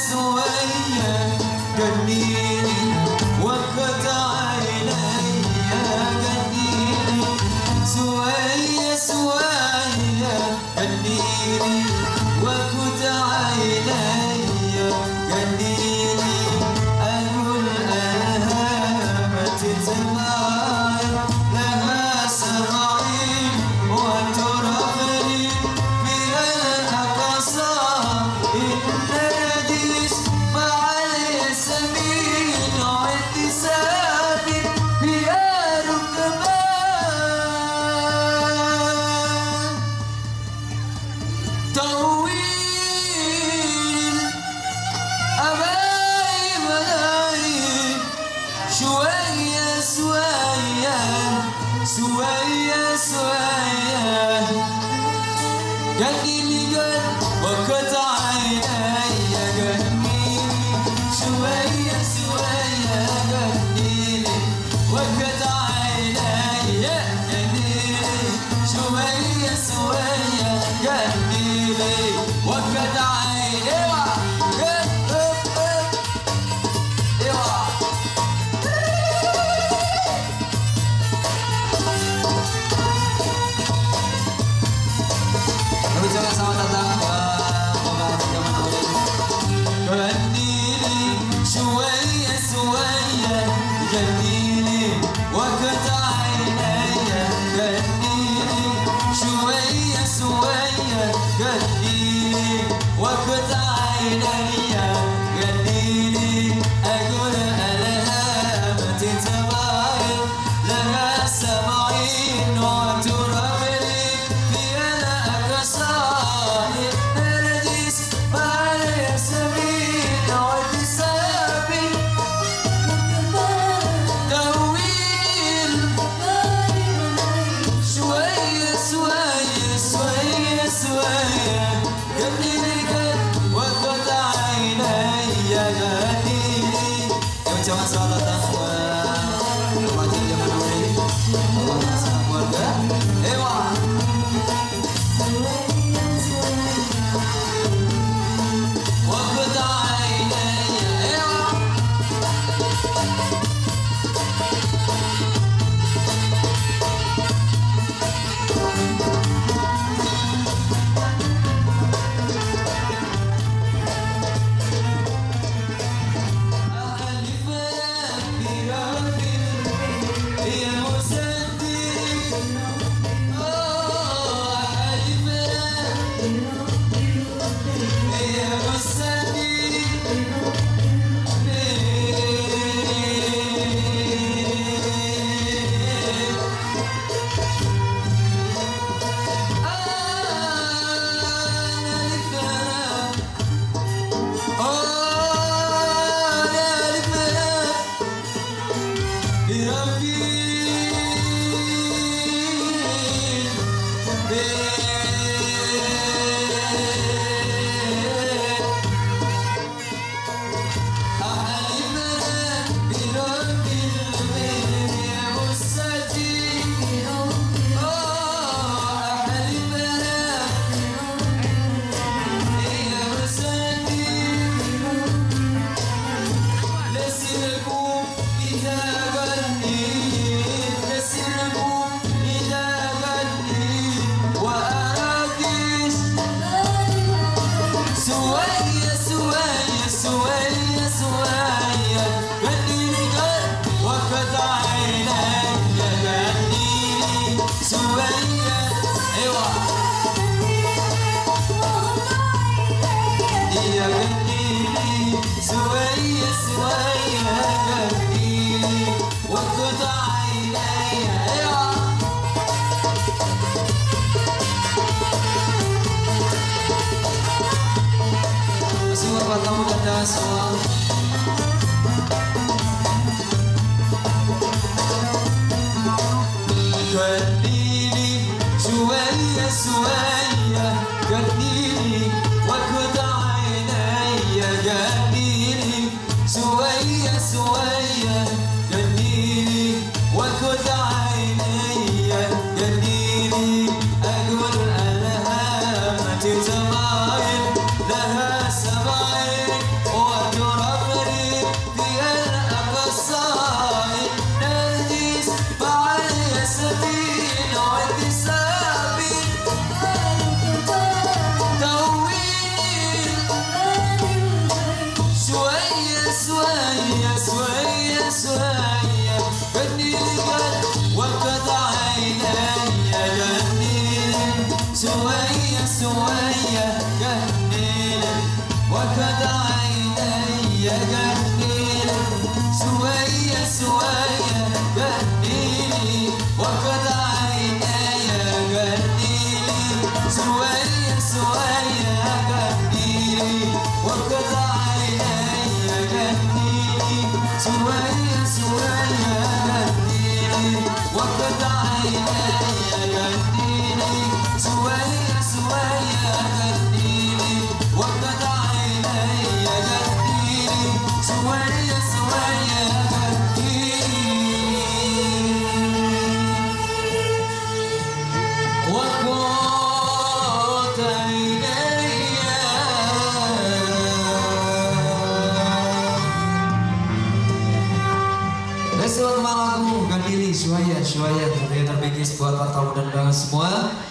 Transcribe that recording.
سوية جنيني وقت عيني جنيني سوية سوية جنيني وقت عيني جنيني أقول أنا ما تتمايل لها سمعين وترغني في الأقصى الناديس مع الياسمين واعتسابي يا ركبان طويل أباي بلاي شوية شوية شوية شوية جنيني جن وقت عيني جنيني شوية شوية جنيني وقت عيني جنيني شوية شوية جنيني وقت عيني Selamat datang ke pembahasan zaman awal. Ganili, شوية شوية ganili, وقت عيني ganili, شوية شوية ganili, وقت عيني ganili, أقول لها ما تتباين لها سمعين وترغني في الأقصى الناديس مع الياسمين واعتسابي طويل شوية شوية شوية شوية جنيني جن وقت عيني جنيني ucapan selamat datang buat remaja zaman now ini buat sahabat keluarga Ewa وقت عيني Ewa أحلف لك بربي يا مصدق أحلف لك يا جنيني شوية شوية جنيني وقت عيني جنيني شوية شوية جنيني وقت عيني جنيني أقول لها ما تتمايل لها سمعين يا جنيني شوية شوية جنيني وقد عيني جنيني شوية شوية جنيني وقد عيني جنيني شوية شوية جنيني وقد عيني جنيني شوية شوية جنيني وقد عيني جنيني شوية شوية وقد عيني. Besok malam ganti Suaya, Suaya, terbikin buat para tamu dan undangan semua.